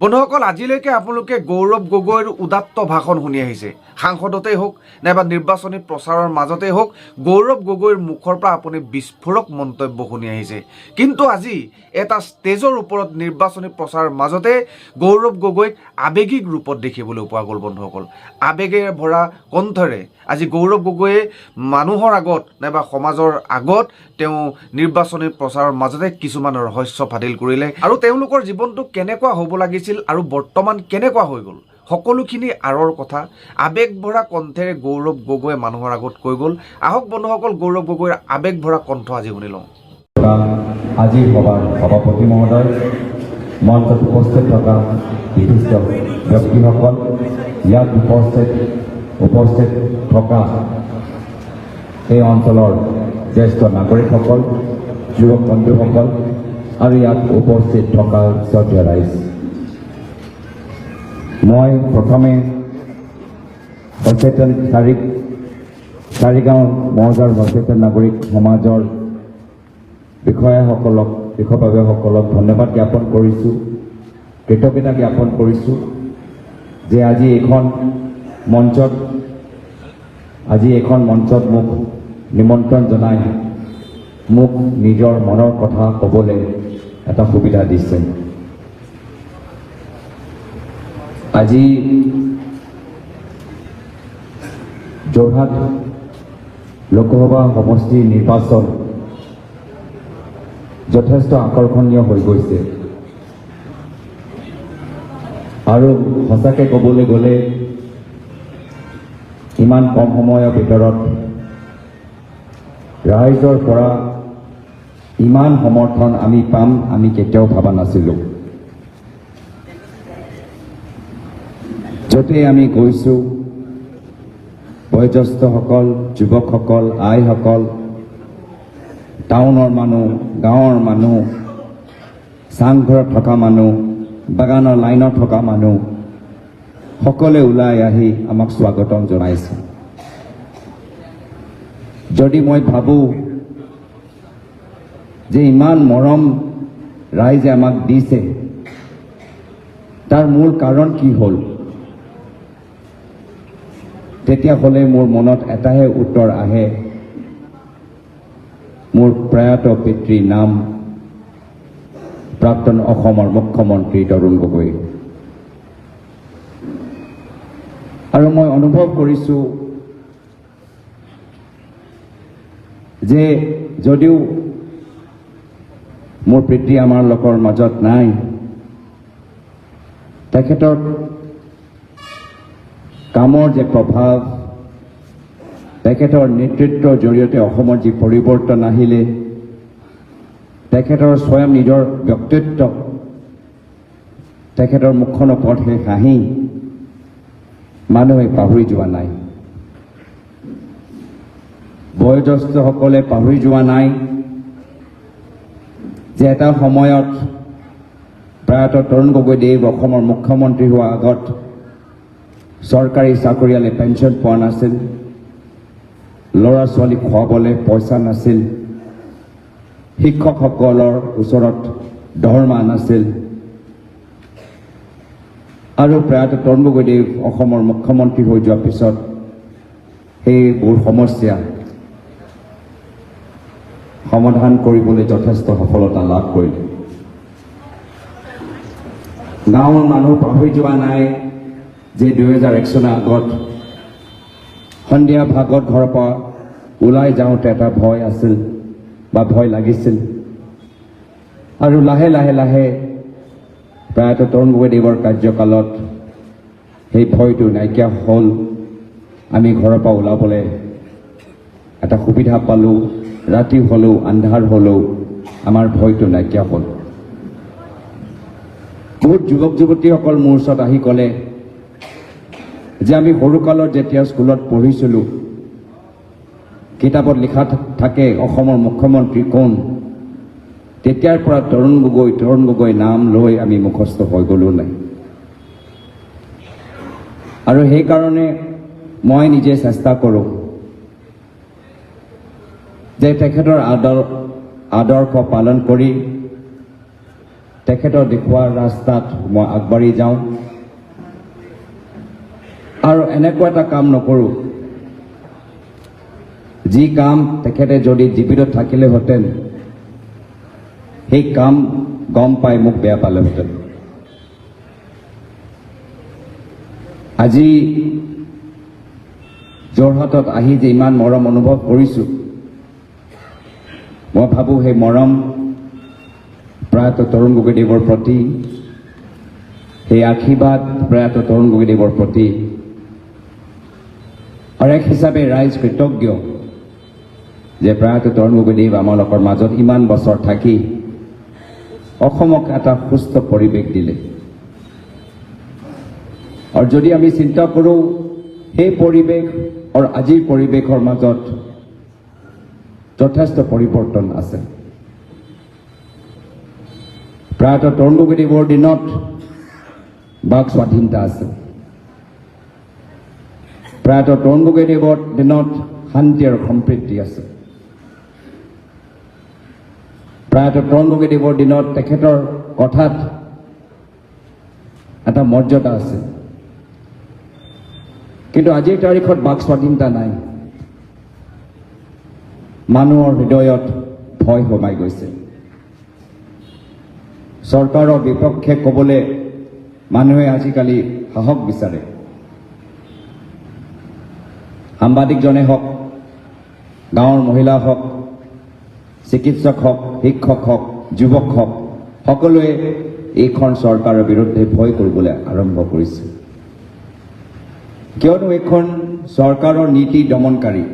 বন্ধুসকল, আজিলৈকে আপোনালোকে গৌৰৱ গগৈৰ উদাত্ত ভাষণ শুনি আহিছে। সাংসদতেই হওক নাইবা নিৰ্বাচনী প্ৰচাৰৰ মাজতেই হওক, গৌৰৱ গগৈৰ মুখৰ পৰা আপুনি বিস্ফোৰক মন্তব্য শুনি আহিছে। কিন্তু আজি এটা ষ্টেজৰ ওপৰত নিৰ্বাচনী প্ৰচাৰৰ মাজতে গৌৰৱ গগৈক আৱেগিক ৰূপত দেখিবলৈ পোৱা গ'ল। বন্ধুসকল, আৱেগেৰে ভৰা কণ্ঠৰে আজি গৌৰৱ গগৈয়ে মানুহৰ আগত নাইবা সমাজৰ আগত তেওঁ নিৰ্বাচনী প্ৰচাৰৰ মাজতে কিছুমান ৰহস্য ফাদিল কৰিলে আৰু তেওঁলোকৰ জীৱনটো কেনেকুৱা হ'ব লাগিছিল আৰু বৰ্তমান কেনেকুৱা হৈ গ'ল, সকলোখিনি আঁৰৰ কথা আৱেগ ভৰা কণ্ঠেৰে গৌৰৱ গগৈয়ে মানুহৰ আগত কৈ গ'ল। আহক বন্ধুসকল, গৌৰৱ গগৈৰ আৱেগ ভৰা কণ্ঠ আজি শুনি লওঁ। আজিৰ সভাৰ সভাপতি মহোদয়, মঞ্চত উপস্থিত থকা বিশিষ্ট ব্যক্তিসকল, ইয়াত উপস্থিত থকা এই অঞ্চলৰ জ্যেষ্ঠ নাগৰিকসকল, যুৱক বন্ধুসকল আৰু ইয়াত উপস্থিত থকা শ্ৰদ্ধেয় ৰাইজ, মই প্ৰথমে সচেতন চাৰিগাঁও মৌজাৰ সচেতন নাগৰিক সমাজৰ বিষয়ববীয়াসকলক ধন্যবাদ জ্ঞাপন কৰিছোঁ, কৃতজ্ঞতা জ্ঞাপন কৰিছোঁ যে আজি এইখন মঞ্চত মোক নিমন্ত্ৰণ জনাই মোক নিজৰ মনৰ কথা ক'বলৈ এটা সুবিধা দিছে। আজি যোৰহাট লোকসভা সমষ্টিৰ নিৰ্বাচন যথেষ্ট আকৰ্ষণীয় হৈ গৈছে আৰু সঁচাকৈ ক'বলৈ গ'লে ইমান কম সময়ৰ ভিতৰত ৰাইজৰ পৰা ইমান সমৰ্থন আমি পাম আমি কেতিয়াও ভবা নাছিলোঁ। য'তেই আমি গৈছোঁ, বয়োজ্যেষ্ঠসকল, যুৱকসকল, আইসকল, টাউনৰ মানুহ, গাঁৱৰ মানুহ, চাংঘৰত থকা মানুহ, বাগানৰ লাইনত থকা মানুহ, সকলোৱে ওলাই আহি আমাক স্বাগতম জনাইছে। যদি মই ভাবোঁ যে ইমান মৰম ৰাইজে আমাক দিছে, তাৰ মূল কাৰণ কি হ'ল, তেতিয়াহ'লে মোৰ মনত এটাহে উত্তৰ আহে, মোৰ প্ৰয়াত পিতৃৰ নাম প্ৰাক্তন অসমৰ মুখ্যমন্ত্ৰী তৰুণ গগৈ। আৰু মই অনুভৱ কৰিছোঁ যে যদিও মোৰ পিতৃ আমাৰ লোকৰ মাজত নাই, তেখেতৰ কামৰ যে প্ৰভাৱ, তেখেতৰ নেতৃত্বৰ জৰিয়তে অসমৰ যি পৰিৱৰ্তন আহিলে, তেখেতৰ স্বয়ং নিজৰ ব্যক্তিত্ব, তেখেতৰ মুখখন ওপৰত সেই হাঁহি মানুহে পাহৰি যোৱা নাই, বয়োজ্যেষ্ঠসকলে পাহৰি যোৱা নাই যে এটা সময়ত প্ৰয়াত তৰুণ গগৈদেৱ অসমৰ মুখ্যমন্ত্ৰী হোৱাৰ আগত চৰকাৰী চাকৰিয়ালে পেঞ্চন পোৱা নাছিল, ল'ৰা ছোৱালীক খুৱাবলৈ পইচা নাছিল, শিক্ষকসকলৰ ওচৰত দৰমহা নাছিল, আৰু প্ৰয়াত তৰুণ গগৈদেৱ অসমৰ মুখ্যমন্ত্ৰী হৈ যোৱাৰ পিছত সেইবোৰ সমস্যা সমাধান কৰিবলৈ যথেষ্ট সফলতা লাভ কৰিলে। গাঁৱৰ মানুহ পাহৰি যোৱা নাই যে 2001 চনৰ আগত সন্ধিয়া ভাগত ঘৰৰ পৰা ওলাই যাওঁতে এটা ভয় আছিল বা ভয় লাগিছিল, আৰু লাহে লাহে লাহে প্ৰয়াত তৰুণ গগৈদেৱৰ কাৰ্যকালত সেই ভয়টো নাইকিয়া হ'ল। আমি ঘৰৰ পৰা ওলাবলৈ এটা সুবিধা পালোঁ, ৰাতি হ'লেও আন্ধাৰ হ'লেও আমাৰ ভয়টো নাইকিয়া হ'ল। বহুত যুৱক যুৱতীসকল মোৰ ওচৰত আহি ক'লে যে আমি সৰুকালত যেতিয়া স্কুলত পঢ়িছিলোঁ, কিতাপত লিখা থাকে অসমৰ মুখ্যমন্ত্ৰী কোন, তেতিয়াৰ পৰা তৰুণ গগৈ নাম লৈ আমি মুখস্থ হৈ গ'লো নাই। আৰু সেইকাৰণে মই নিজে চেষ্টা কৰোঁ যে তেখেতৰ আদৰ্শ পালন কৰি তেখেতৰ দেখুওৱা ৰাস্তাত মই আগবাঢ়ি যাওঁ আৰু এনেকুৱা এটা কাম নকৰোঁ যি কাম তেখেতে যদি জীৱিত থাকিলেহেঁতেন সেই কাম গম পাই মোক বেয়া পালেহেঁতেন। আজি যোৰহাটত আহি যে ইমান মৰম অনুভৱ কৰিছোঁ, মই ভাবোঁ সেই মৰম প্ৰয়াত তৰুণ গগৈদেৱৰ প্ৰতি, সেই আশীৰ্বাদ প্ৰয়াত তৰুণ গগৈদেৱৰ প্ৰতি, আৰু এক হিচাপে ৰাইজ কৃতজ্ঞ যে প্ৰয়াত তৰুণ গগৈদেৱ আমালোকৰ মাজত ইমান বছৰ থাকি অসমক এটা সুস্থ পৰিৱেশ দিলে। আৰু যদি আমি চিন্তা কৰোঁ সেই পৰিৱেশ আৰু আজিৰ পৰিৱেশৰ মাজত যথেষ্ট পৰিৱৰ্তন আছে। প্ৰয়াত তৰুণ গগৈদেৱৰ দিনত বাক স্বাধীনতা আছে, প্ৰয়াত তৰুণ গগৈদেৱৰ দিনত শান্তি আৰু সম্প্ৰীতি আছে, প্ৰয়াত তৰুণ গগৈদেৱৰ দিনত তেখেতৰ কথাত এটা মৰ্যাদা আছে। কিন্তু আজিৰ তাৰিখত বাক স্বাধীনতা নাই, মানুহৰ হৃদয়ত ভয় সোমাই গৈছে। চৰকাৰৰ বিপক্ষে ক'বলৈ মানুহে আজিকালি সাহস বিচাৰে। সাংবাদিকজনে হওক, গাঁৱৰ মহিলা হওক, চিকিৎসক হওক, শিক্ষক হওক, যুৱক হওক, সকলোৱে এইখন চৰকাৰৰ বিৰুদ্ধে ভয় কৰিবলৈ আৰম্ভ কৰিছে। কিয়নো এইখন চৰকাৰৰ নীতি দমনকাৰী।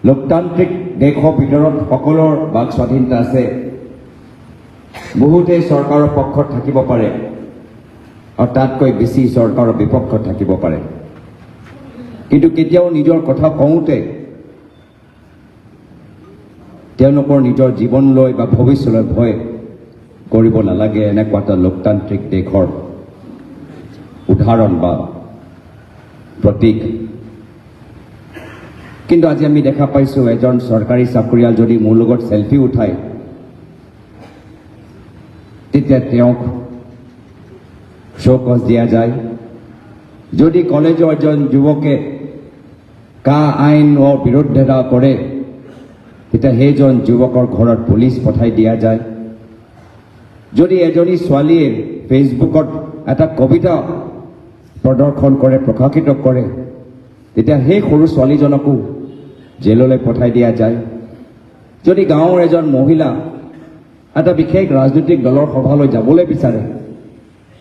লোকতান্ত্ৰিক দেশৰ ভিতৰত সকলোৰ বাক স্বাধীনতা আছে, বহুতেই চৰকাৰৰ পক্ষত থাকিব পাৰে আৰু তাতকৈ বেছি চৰকাৰৰ বিপক্ষত থাকিব পাৰে। কিন্তু কেতিয়াও নিজৰ কথা কওঁতে তেওঁলোকৰ নিজৰ জীৱনলৈ বা ভৱিষ্যতলৈ ভয় কৰিব নালাগে। এনেকুৱা এটা লোকতান্ত্ৰিক দেশৰ উদাহৰণ বা প্ৰতীক। কিন্তু আজি আমি দেখা পাইছোঁ এজন চৰকাৰী চাকৰিয়াল যদি মোৰ লগত চেলফি উঠায় তেতিয়া তেওঁক শোকজ দিয়া যায়। যদি কলেজৰ এজন যুৱকে কা আইনৰ বিৰুদ্ধতা কৰে তেতিয়া সেইজন যুৱকৰ ঘৰত পুলিচ পঠাই দিয়া যায়। যদি এজনী ছোৱালীয়ে ফেচবুকত এটা কবিতা প্ৰদৰ্শন কৰে, প্ৰকাশিত কৰে, তেতিয়া সেই সৰু ছোৱালীজনকো জেললৈ পঠাই দিয়া যায়। যদি গাঁৱৰ এজন মহিলা এটা বিশেষ ৰাজনৈতিক দলৰ সভালৈ যাবলৈ বিচাৰে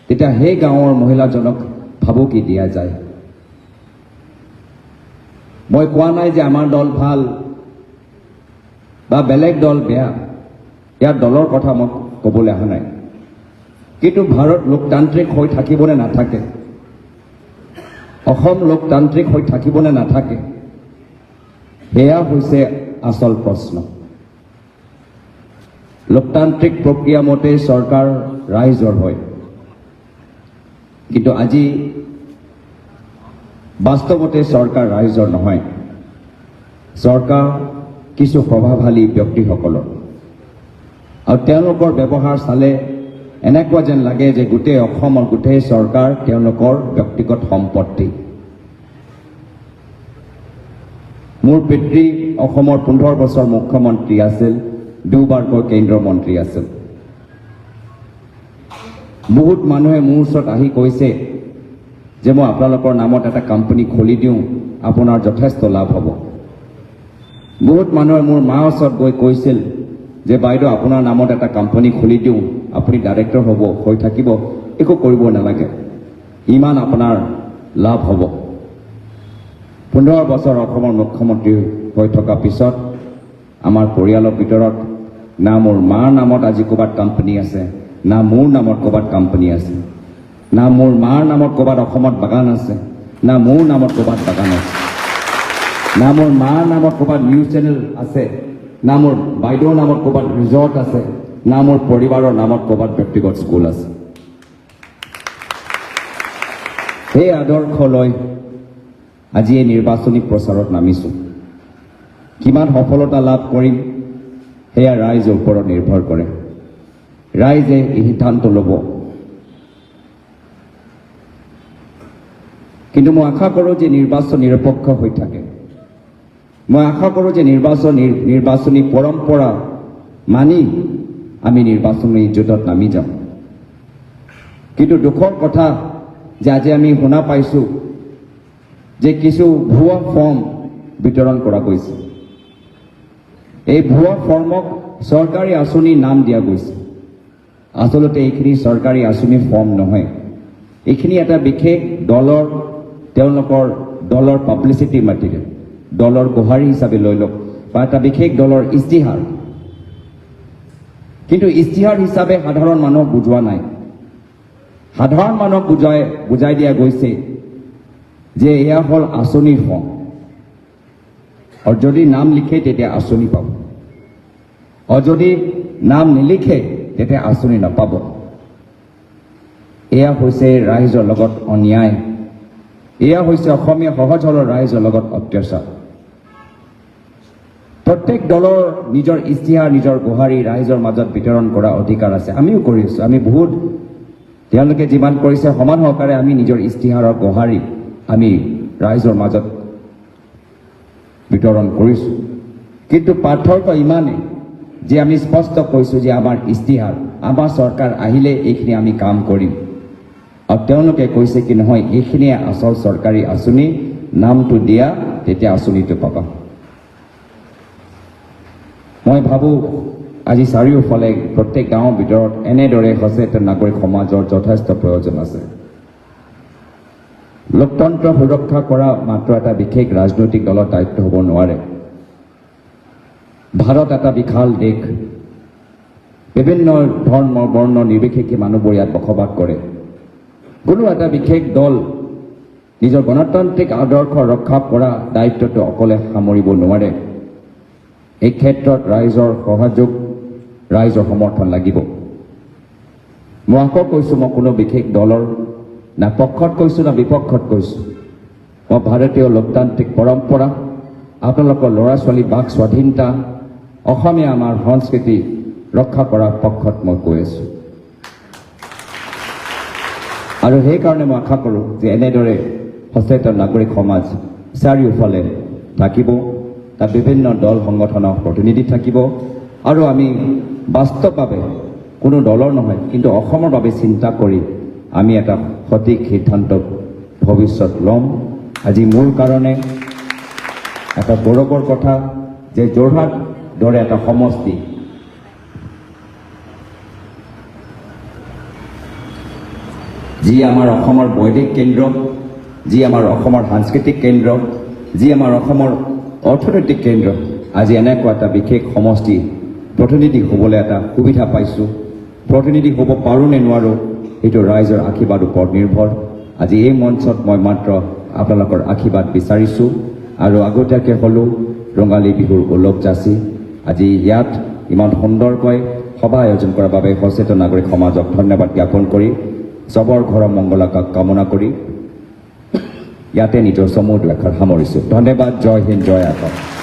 তেতিয়া সেই গাঁৱৰ মহিলাজনক ভাবুকি দিয়া যায়। মই কোৱা নাই যে আমাৰ দল ভাল বা বেলেগ দল বেয়া, ইয়াৰ দলৰ কথা মই ক'বলৈ অহা নাই। কিন্তু ভাৰত লোকতান্ত্ৰিক হৈ থাকিবনে নাথাকে, অসম লোকতান্ত্ৰিক হৈ থাকিবনে নাথাকে, সেয়া হৈছে আচল প্ৰশ্ন। লোকতান্ত্ৰিক প্ৰক্ৰিয়া মতে চৰকাৰ ৰাইজৰ হয়, কিন্তু আজি বাস্তৱতে চৰকাৰ ৰাইজৰ নহয়। চৰকাৰ কিছু প্ৰভাৱশালী ব্যক্তিসকলৰ, আৰু তেওঁলোকৰ ব্যৱহাৰ চালে এনেকুৱা যেন লাগে যে গোটেই অসমৰ গোটেই চৰকাৰ তেওঁলোকৰ ব্যক্তিগত সম্পত্তি। মোৰ পিতৃ অসমৰ 15 বছৰ মুখ্যমন্ত্ৰী আছিল, দুবাৰকৈ কেন্দ্ৰীয় মন্ত্ৰী আছিল। বহুত মানুহে মোৰ ওচৰত আহি কৈছে যে মই আপোনালোকৰ নামত এটা কোম্পানী খুলি দিওঁ, আপোনাৰ যথেষ্ট লাভ হ'ব। বহুত মানুহে মোৰ মাৰ ওচৰত গৈ কৈছিল যে বাইদেউ আপোনাৰ নামত এটা কোম্পানী খুলি দিওঁ, আপুনি ডাইৰেক্টৰ হ'ব, হৈ থাকিব, একো কৰিব নালাগে, ইমান আপোনাৰ লাভ হ'ব। 15 বছৰ অসমৰ মুখ্যমন্ত্ৰী হৈ থকা পিছত আমাৰ পৰিয়ালৰ ভিতৰত না মোৰ মাৰ নামত আজি ক'ৰবাত কোম্পানী আছে, না মোৰ নামত ক'ৰবাত কোম্পানী আছে, না মোৰ মাৰ নামত ক'ৰবাত অসমত বাগান আছে, না মোৰ নামত ক'ৰবাত বাগান আছে, না মোৰ মাৰ নামত ক'ৰবাত নিউজ চেনেল আছে, না মোৰ বাইদেউৰ নামত ক'ৰবাত ৰিজৰ্ট আছে, না মোৰ পৰিবাৰৰ নামত ক'ৰবাত ব্যক্তিগত স্কুল আছে। সেই আদৰ্শ লৈ আজি এই নিৰ্বাচনী প্ৰচাৰত নামিছোঁ। কিমান সফলতা লাভ কৰিম সেয়া ৰাইজৰ ওপৰত নিৰ্ভৰ কৰে। ৰাইজে এই সিদ্ধান্ত ল'ব। কিন্তু মই আশা কৰোঁ যে নিৰ্বাচন নিৰপেক্ষ হৈ থাকে। মই আশা কৰোঁ যে নিৰ্বাচনী পৰম্পৰা মানি আমি নিৰ্বাচনী যুদ্ধত নামি যাম। কিন্তু দুখৰ কথা যে আজি আমি শুনা পাইছোঁ যে কিছু ভুৱা ফৰ্ম বিতৰণ কৰা গৈছে। এই ভুৱা ফৰ্মক চৰকাৰী আঁচনিৰ নাম দিয়া গৈছে। আচলতে এইখিনি চৰকাৰী আঁচনিৰ ফৰ্ম নহয়, এইখিনি এটা বিশেষ দলৰ তেওঁলোকৰ দলৰ পাব্লিচিটি মেটেৰিয়েল, দলৰ গোহাৰি হিচাপে লৈ লওক বা এটা বিশেষ দলৰ ইস্তিহাৰ। কিন্তু ইস্তিহাৰ হিচাপে সাধাৰণ মানুহক বুজোৱা নাই। সাধাৰণ মানুহক বুজাই দিয়া গৈছে যে এয়া হ'ল আঁচনিৰ ফৰ্ম, আৰু যদি নাম লিখে তেতিয়া আঁচনি পাব, আৰু যদি নাম নিলিখে তেতিয়া আঁচনি নাপাব। এয়া হৈছে ৰাইজৰ লগত অন্যায়। এয়া হৈছে অসমীয়া সহজ সৰল ৰাইজৰ লগত অত্যাচাৰ। প্ৰত্যেক দলৰ নিজৰ ইস্তিহাৰ, নিজৰ গোহাৰি ৰাইজৰ মাজত বিতৰণ কৰা অধিকাৰ আছে। আমিও কৰিছোঁ, আমি বহুত তেওঁলোকে যিমান কৰিছে সমান সহকাৰে আমি নিজৰ ইস্তিহাৰৰ গোহাৰি আমি ৰাইজৰ মাজত বিতৰণ কৰিছোঁ। কিন্তু পাৰ্থক্য ইমানেই যে আমি স্পষ্ট কৈছোঁ যে আমাৰ ইস্তিহাৰ, আমাৰ চৰকাৰ আহিলে এইখিনি আমি কাম কৰিম, আৰু তেওঁলোকে কৈছে কি নহয় এইখিনিয়ে আচল চৰকাৰী আঁচনি, নামটো দিয়া তেতিয়া আঁচনিটো পাবা। মই ভাবোঁ আজি চাৰিওফালে প্ৰত্যেক গাঁৱৰ ভিতৰত এনেদৰে সচেতন নাগৰিক সমাজৰ যথেষ্ট প্ৰয়োজন আছে। লোকতন্ত্ৰ সুৰক্ষা কৰা মাত্ৰ এটা বিশেষ ৰাজনৈতিক দলৰ দায়িত্ব হ'ব নোৱাৰে। ভাৰত এটা বিশাল দেশ, বিভিন্ন ধৰ্ম বৰ্ণ নিৰ্বিশেষে মানুহবোৰ ইয়াত বসবাস কৰে। কোনো এটা বিশেষ দল নিজৰ গণতান্ত্ৰিক আদৰ্শ ৰক্ষা কৰা দায়িত্বটো অকলে সামৰিব নোৱাৰে। এই ক্ষেত্ৰত ৰাইজৰ সহযোগ, ৰাইজৰ সমৰ্থন লাগিব। মই আকৌ কৈছোঁ, মই কোনো বিশেষ দলৰ না পক্ষত কৈছোঁ না বিপক্ষত কৈছোঁ। মই ভাৰতীয় লোকতান্ত্ৰিক পৰম্পৰা, আপোনালোকৰ ল'ৰা ছোৱালী বাক স্বাধীনতা, অসমীয়া আমাৰ সংস্কৃতি ৰক্ষা কৰাৰ পক্ষত মই কৈ আছোঁ। আৰু সেইকাৰণে মই আশা কৰোঁ যে এনেদৰে সচেতন নাগৰিক সমাজ চাৰিওফালে থাকিব, তাত বিভিন্ন দল সংগঠনৰ প্ৰতিনিধি থাকিব, আৰু আমি বাস্তৱভাৱে কোনো দলৰ নহয় কিন্তু অসমৰ বাবে চিন্তা কৰি আমি এটা সঠিক সিদ্ধান্ত ভৱিষ্যত ল'ম। আজি মোৰ কাৰণে এটা গৌৰৱৰ কথা যে যোৰহাট দৰে এটা সমষ্টি যি আমাৰ অসমৰ বৈদিক কেন্দ্ৰ, যি আমাৰ অসমৰ সাংস্কৃতিক কেন্দ্ৰ, যি আমাৰ অসমৰ অৰ্থনৈতিক কেন্দ্ৰ, আজি এনেকুৱা এটা বিশেষ সমষ্টি প্ৰতিনিধি হ'বলৈ এটা সুবিধা পাইছোঁ। প্ৰতিনিধি হ'ব পাৰোঁ নে নোৱাৰোঁ সেইটো ৰাইজৰ আশীৰ্বাদ ওপৰত নিৰ্ভৰ। আজি এই মঞ্চত মই মাত্ৰ আপোনালোকৰ আশীৰ্বাদ বিচাৰিছোঁ, আৰু আগতীয়াকৈ হ'লেও ৰঙালী বিহুৰ ওলগ যাচি আজি ইয়াত ইমান সুন্দৰকৈ সভা আয়োজন কৰাৰ বাবে সচেতন নাগৰিক সমাজক ধন্যবাদ জ্ঞাপন কৰি, চবৰ ঘৰৰ মংগল কামনা কৰি ইয়াতে নিজৰ চমু দুআষাৰ সামৰিছোঁ। ধন্যবাদ। জয় হিন্দ, জয় অসম।